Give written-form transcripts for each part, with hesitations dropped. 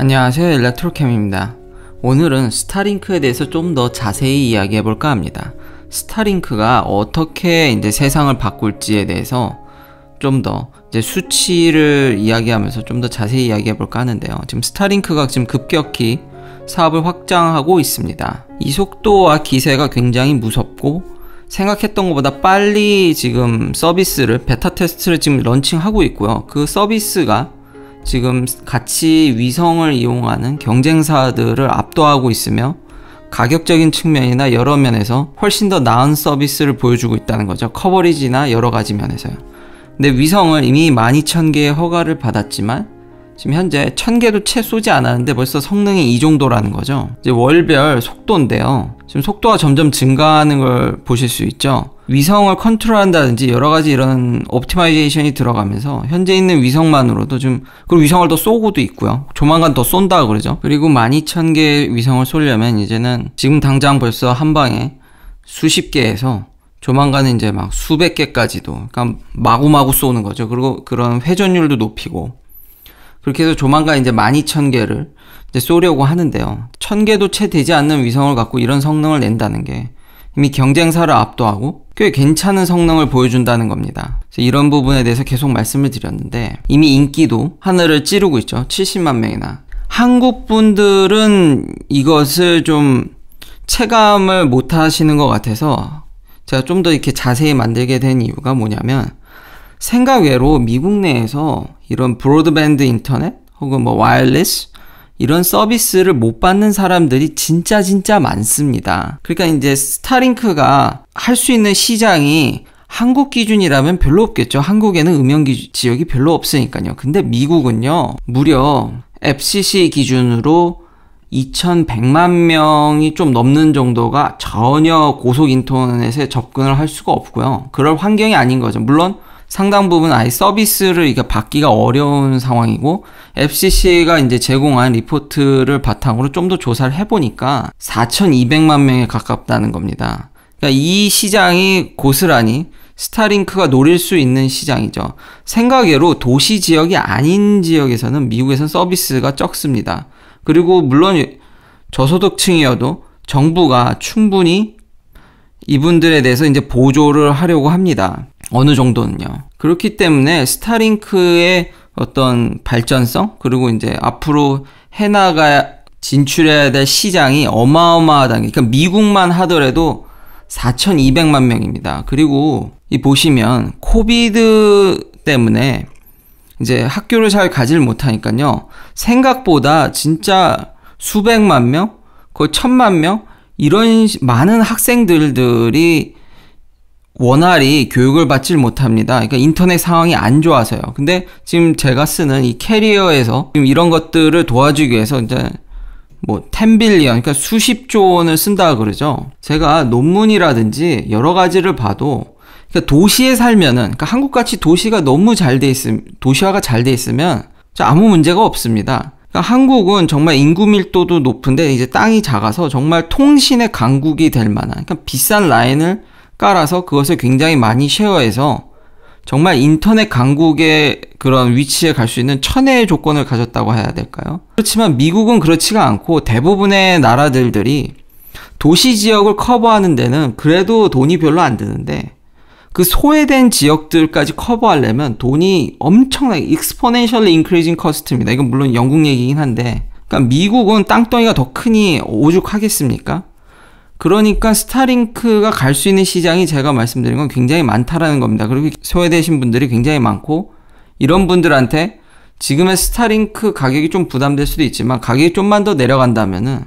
안녕하세요, 일렉트로캠입니다. 오늘은 스타링크에 대해서 좀 더 자세히 이야기해 볼까 합니다. 스타링크가 어떻게 이제 세상을 바꿀지에 대해서 좀 더 이제 수치를 이야기하면서 좀 더 자세히 이야기해 볼까 하는데요. 지금 스타링크가 지금 급격히 사업을 확장하고 있습니다. 이 속도와 기세가 굉장히 무섭고 생각했던 것보다 빨리 지금 서비스를 베타 테스트를 지금 런칭하고 있고요. 그 서비스가 지금 같이 위성을 이용하는 경쟁사들을 압도하고 있으며 가격적인 측면이나 여러 면에서 훨씬 더 나은 서비스를 보여주고 있다는 거죠. 커버리지나 여러 가지 면에서요. 근데 위성을 이미 12,000개의 허가를 받았지만 지금 현재 1000개도 채 쏘지 않았는데 벌써 성능이 이 정도라는 거죠. 이제 월별 속도인데요. 지금 속도가 점점 증가하는 걸 보실 수 있죠. 위성을 컨트롤한다든지 여러 가지 이런 옵티마이제이션이 들어가면서 현재 있는 위성만으로도 좀, 그리고 위성을 더 쏘고도 있고요. 조만간 더 쏜다 그러죠. 그리고 12,000개 위성을 쏘려면 이제는 지금 당장 벌써 한 방에 수십 개에서 조만간은 이제 막 수백 개까지도, 그러니까 마구마구 쏘는 거죠. 그리고 그런 회전율도 높이고, 그렇게 해서 조만간 이제 12,000개를 이제 쏘려고 하는데요. 1000개도 채 되지 않는 위성을 갖고 이런 성능을 낸다는 게 이미 경쟁사를 압도하고 꽤 괜찮은 성능을 보여준다는 겁니다. 그래서 이런 부분에 대해서 계속 말씀을 드렸는데 이미 인기도 하늘을 찌르고 있죠. 70만 명이나. 한국 분들은 이것을 좀 체감을 못 하시는 것 같아서 제가 좀 더 이렇게 자세히 만들게 된 이유가 뭐냐면, 생각 외로 미국 내에서 이런 브로드밴드 인터넷 혹은 뭐 와이어리스 이런 서비스를 못 받는 사람들이 진짜 많습니다. 그러니까 이제 스타링크가 할 수 있는 시장이 한국 기준이라면 별로 없겠죠. 한국에는 음영 지역이 별로 없으니까요. 근데 미국은요, 무려 FCC 기준으로 2100만 명이 좀 넘는 정도가 전혀 고속 인터넷에 접근을 할 수가 없고요. 그럴 환경이 아닌 거죠. 물론 상당 부분 아예 서비스를 이게 받기가 어려운 상황이고, FCC가 이제 제공한 리포트를 바탕으로 좀 더 조사를 해보니까 4200만 명에 가깝다는 겁니다. 그러니까 이 시장이 고스란히 스타링크가 노릴 수 있는 시장이죠. 생각외로 도시 지역이 아닌 지역에서는 미국에서는 서비스가 적습니다. 그리고 물론 저소득층이어도 정부가 충분히 이분들에 대해서 이제 보조를 하려고 합니다. 어느 정도는요. 그렇기 때문에 스타링크의 어떤 발전성, 그리고 이제 앞으로 진출해야 될 시장이 어마어마하다는 게, 그러니까 미국만 하더라도 4200만 명입니다. 그리고 이 보시면 코비드 때문에 이제 학교를 잘 가질 못하니까요. 생각보다 진짜 수백만 명, 거의 1000만 명 이런 많은 학생들이 원활히 교육을 받질 못합니다. 그러니까 인터넷 상황이 안 좋아서요. 근데 지금 제가 쓰는 이 캐리어에서 지금 이런 것들을 도와주기 위해서 이제 뭐 10빌리언, 그러니까 수십조 원을 쓴다 그러죠. 제가 논문이라든지 여러 가지를 봐도, 그러니까 도시에 살면은, 그러니까 한국같이 도시가 너무 도시화가 잘 돼 있으면 아무 문제가 없습니다. 그러니까 한국은 정말 인구 밀도도 높은데 이제 땅이 작아서 정말 통신의 강국이 될 만한, 그러니까 비싼 라인을 깔아서 그것을 굉장히 많이 쉐어해서 정말 인터넷 강국의 그런 위치에 갈 수 있는 천혜의 조건을 가졌다고 해야 될까요? 그렇지만 미국은 그렇지가 않고 대부분의 나라들이 도시 지역을 커버하는 데는 그래도 돈이 별로 안 드는데, 그 소외된 지역들까지 커버하려면 돈이 엄청나게 exponentially increasing cost입니다. 이건 물론 영국 얘기긴 한데, 그러니까 미국은 땅덩이가 더 크니 오죽하겠습니까? 그러니까 스타링크가 갈 수 있는 시장이 제가 말씀드린 건 굉장히 많다라는 겁니다. 그리고 소외되신 분들이 굉장히 많고, 이런 분들한테 지금의 스타링크 가격이 좀 부담될 수도 있지만 가격이 좀만 더 내려간다면은,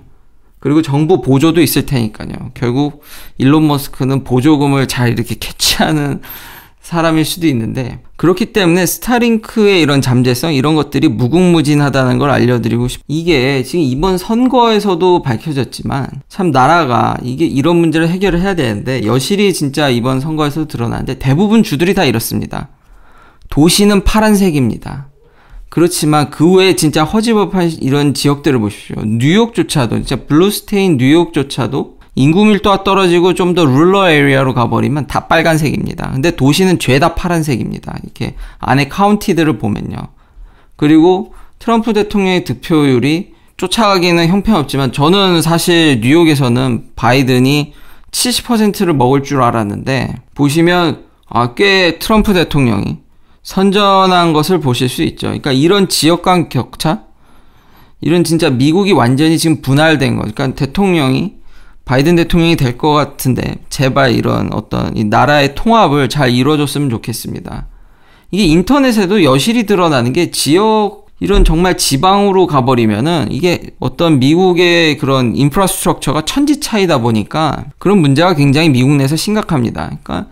그리고 정부 보조도 있을 테니까요. 결국 일론 머스크는 보조금을 잘 이렇게 캐치하는 사람일 수도 있는데, 그렇기 때문에 스타링크의 이런 잠재성, 이런 것들이 무궁무진하다는 걸 알려드리고 이게 지금 이번 선거에서도 밝혀졌지만 참 나라가 이게 이런 문제를 해결을 해야 되는데, 여실히 진짜 이번 선거에서도 드러나는데 대부분 주들이 다 이렇습니다. 도시는 파란색입니다. 그렇지만 그 외에 진짜 허지법한 이런 지역들을 보십시오. 뉴욕조차도, 진짜 블루스테인 뉴욕조차도 인구 밀도가 떨어지고 좀 더 룰러 에리아로 가버리면 다 빨간색입니다. 근데 도시는 죄다 파란색입니다. 이렇게 안에 카운티들을 보면요. 그리고 트럼프 대통령의 득표율이 쫓아가기는 형편없지만 저는 사실 뉴욕에서는 바이든이 70%를 먹을 줄 알았는데 보시면 꽤 트럼프 대통령이 선전한 것을 보실 수 있죠. 그러니까 이런 지역 간 격차, 이런 진짜 미국이 완전히 지금 분할된 거. 그러니까 바이든 대통령이 될 것 같은데 제발 이런 어떤 이 나라의 통합을 잘 이루어줬으면 좋겠습니다. 이게 인터넷에도 여실히 드러나는 게 이런 정말 지방으로 가버리면은 이게 어떤 미국의 그런 인프라스트럭처가 천지 차이다 보니까 그런 문제가 굉장히 미국 내에서 심각합니다. 그러니까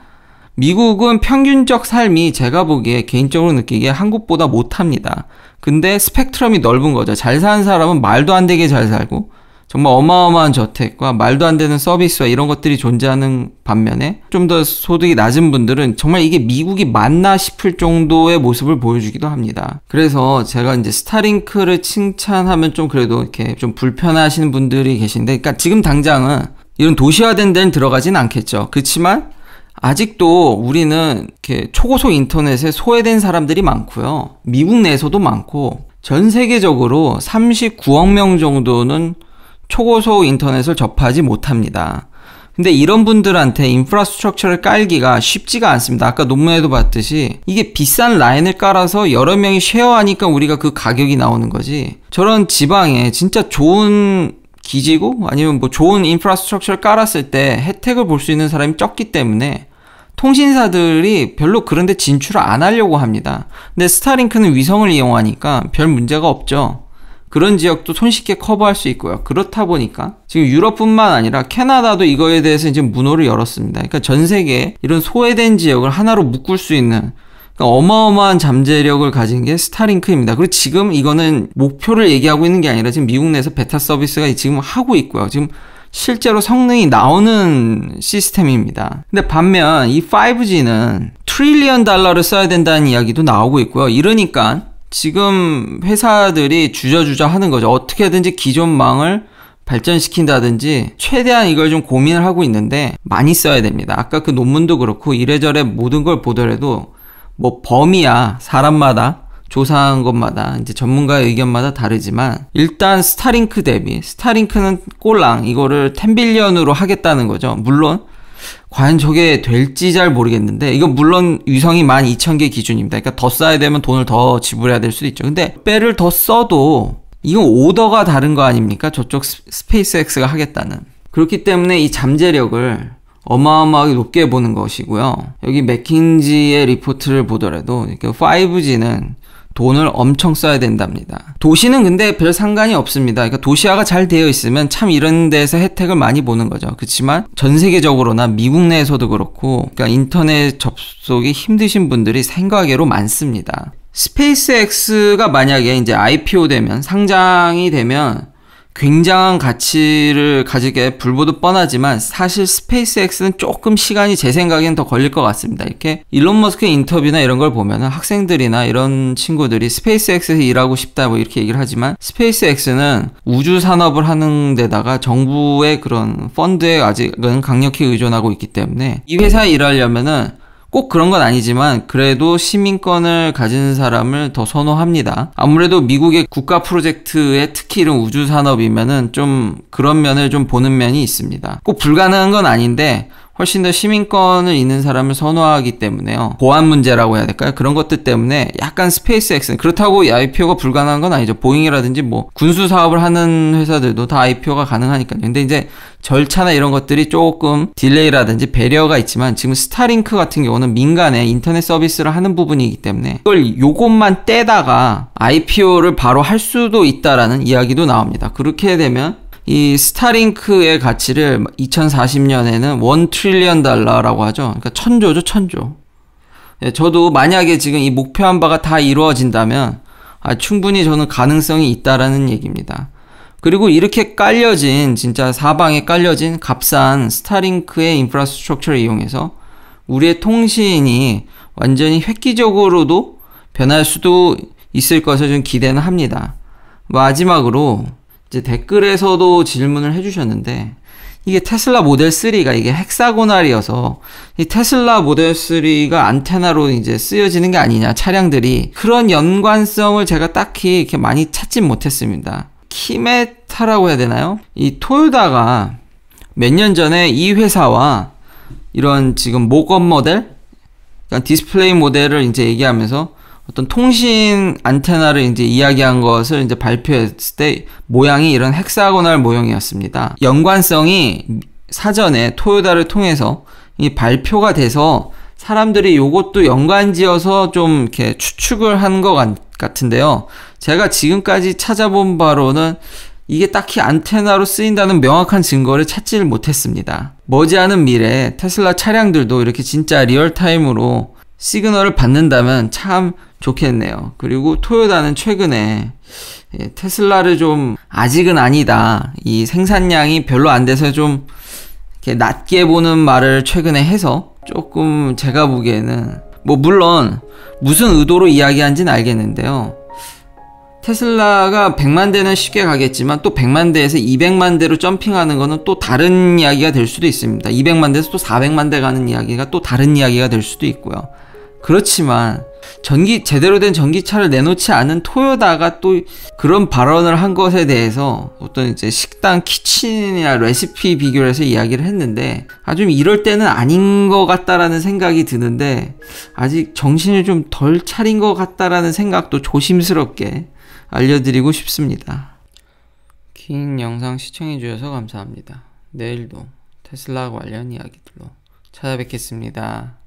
미국은 평균적 삶이 제가 보기에 개인적으로 느끼기에 한국보다 못합니다. 근데 스펙트럼이 넓은 거죠. 잘 사는 사람은 말도 안 되게 잘 살고 정말 어마어마한 저택과 말도 안 되는 서비스와 이런 것들이 존재하는 반면에 좀 더 소득이 낮은 분들은 정말 이게 미국이 맞나 싶을 정도의 모습을 보여주기도 합니다. 그래서 제가 이제 스타링크를 칭찬하면 좀 그래도 이렇게 좀 불편하시는 분들이 계신데, 그러니까 지금 당장은 이런 도시화된 데는 들어가진 않겠죠. 그렇지만 아직도 우리는 이렇게 초고속 인터넷에 소외된 사람들이 많고요. 미국 내에서도 많고 전 세계적으로 39억 명 정도는 초고속 인터넷을 접하지 못합니다. 근데 이런 분들한테 인프라스트럭처를 깔기가 쉽지가 않습니다. 아까 논문에도 봤듯이 이게 비싼 라인을 깔아서 여러 명이 쉐어하니까 우리가 그 가격이 나오는 거지. 저런 지방에 진짜 좋은 기지고 아니면 뭐 좋은 인프라스트럭처를 깔았을 때 혜택을 볼 수 있는 사람이 적기 때문에 통신사들이 별로 그런 데 진출을 안 하려고 합니다. 근데 스타링크는 위성을 이용하니까 별 문제가 없죠. 그런 지역도 손쉽게 커버할 수 있고요. 그렇다 보니까 지금 유럽뿐만 아니라 캐나다도 이거에 대해서 이제 문호를 열었습니다. 그러니까 전 세계 이런 소외된 지역을 하나로 묶을 수 있는 그러니까 어마어마한 잠재력을 가진 게 스타링크입니다. 그리고 지금 이거는 목표를 얘기하고 있는 게 아니라 지금 미국 내에서 베타 서비스가 지금 하고 있고요. 지금 실제로 성능이 나오는 시스템입니다. 근데 반면 이 5G는 트릴리언 달러를 써야 된다는 이야기도 나오고 있고요. 이러니까 지금 회사들이 주저주저 하는 거죠. 어떻게든지 기존 망을 발전시킨다든지 최대한 이걸 좀 고민을 하고 있는데 많이 써야 됩니다. 아까 그 논문도 그렇고 이래저래 모든 걸 보더라도 뭐 범위야 사람마다 조사한 것마다 이제 전문가의 의견마다 다르지만 일단 스타링크 대비 스타링크는 꼴랑 이거를 10빌리언으로 하겠다는 거죠. 물론 과연 저게 될지 잘 모르겠는데 이건 물론 위성이 12,000개 기준입니다. 그러니까 더 써야 되면 돈을 더 지불해야 될 수도 있죠. 근데 배를 더 써도 이건 오더가 다른 거 아닙니까? 저쪽 스페이스X가 하겠다는. 그렇기 때문에 이 잠재력을 어마어마하게 높게 보는 것이고요. 여기 맥킨지의 리포트를 보더라도 5G는 돈을 엄청 써야 된답니다. 도시는 근데 별 상관이 없습니다. 그러니까 도시화가 잘 되어 있으면 참 이런 데서 혜택을 많이 보는 거죠. 그렇지만 전 세계적으로나 미국 내에서도 그렇고 그러니까 인터넷 접속이 힘드신 분들이 생각외로 많습니다. 스페이스X가 만약에 이제 IPO 되면 상장이 되면 굉장한 가치를 가지게 불보듯 뻔하지만 사실 스페이스X는 조금 시간이 제 생각엔 더 걸릴 것 같습니다. 이렇게 일론 머스크의 인터뷰나 이런 걸 보면 학생들이나 이런 친구들이 스페이스X에서 일하고 싶다 뭐 이렇게 얘기를 하지만 스페이스X는 우주 산업을 하는 데다가 정부의 그런 펀드에 아직은 강력히 의존하고 있기 때문에 이 회사에 일하려면은 꼭 그런 건 아니지만 그래도 시민권을 가진 사람을 더 선호합니다. 아무래도 미국의 국가 프로젝트에 특히 이런 우주 산업이면은 좀 그런 면을 좀 보는 면이 있습니다. 꼭 불가능한 건 아닌데 훨씬 더 시민권을 있는 사람을 선호하기 때문에요. 보안 문제라고 해야 될까요? 그런 것들 때문에 약간 스페이스X는 그렇다고 IPO가 불가능한 건 아니죠. 보잉이라든지 뭐 군수 사업을 하는 회사들도 다 IPO가 가능하니까요. 근데 이제 절차나 이런 것들이 조금 딜레이라든지 배려가 있지만 지금 스타링크 같은 경우는 민간에 인터넷 서비스를 하는 부분이기 때문에 이걸 요것만 떼다가 IPO를 바로 할 수도 있다라는 이야기도 나옵니다. 그렇게 되면 이 스타링크의 가치를 2040년에는 1 트릴리언 달러라고 하죠. 그러니까 1000조죠, 1000조. 예, 저도 만약에 지금 이 목표한 바가 다 이루어진다면 충분히 저는 가능성이 있다라는 얘기입니다. 그리고 이렇게 깔려진 진짜 사방에 깔려진 값싼 스타링크의 인프라스트럭처를 이용해서 우리의 통신이 완전히 획기적으로도 변할 수도 있을 것을 좀 기대는 합니다. 마지막으로 이제 댓글에서도 질문을 해주셨는데 이게 테슬라 모델 3가 이게 헥사고널이어서 이 테슬라 모델 3가 안테나로 이제 쓰여지는 게 아니냐, 차량들이. 그런 연관성을 제가 딱히 이렇게 많이 찾진 못했습니다. 키메타라고 해야 되나요? 이 토요타가 몇 년 전에 이 회사와 이런 지금 모건 모델, 그러니까 디스플레이 모델을 이제 얘기하면서 어떤 통신 안테나를 이제 이야기한 것을 이제 발표했을 때 모양이 이런 헥사고널 모형이었습니다. 연관성이 사전에 토요타를 통해서 이 발표가 돼서 사람들이 요것도 연관지어서 좀 이렇게 추측을 한 것 같은데요. 제가 지금까지 찾아본 바로는 이게 딱히 안테나로 쓰인다는 명확한 증거를 찾지를 못했습니다. 머지않은 미래에 테슬라 차량들도 이렇게 진짜 리얼타임으로 시그널을 받는다면 참 좋겠네요. 그리고 토요타는 최근에 테슬라를 좀 아직은 아니다, 이 생산량이 별로 안 돼서 좀 이렇게 낮게 보는 말을 최근에 해서 조금 제가 보기에는, 뭐 물론 무슨 의도로 이야기한지는 알겠는데요. 테슬라가 100만 대는 쉽게 가겠지만 또 100만 대에서 200만 대로 점핑하는 거는 또 다른 이야기가 될 수도 있습니다. 200만 대에서 또 400만 대 가는 이야기가 또 다른 이야기가 될 수도 있고요. 그렇지만 제대로 된 전기차를 내놓지 않은 토요타가 또 그런 발언을 한 것에 대해서 어떤 이제 식당 키친이나 레시피 비교를 해서 이야기를 했는데, 좀 이럴 때는 아닌 것 같다라는 생각이 드는데, 아직 정신을 좀 덜 차린 것 같다라는 생각도 조심스럽게 알려드리고 싶습니다. 긴 영상 시청해주셔서 감사합니다. 내일도 테슬라 관련 이야기들로 찾아뵙겠습니다.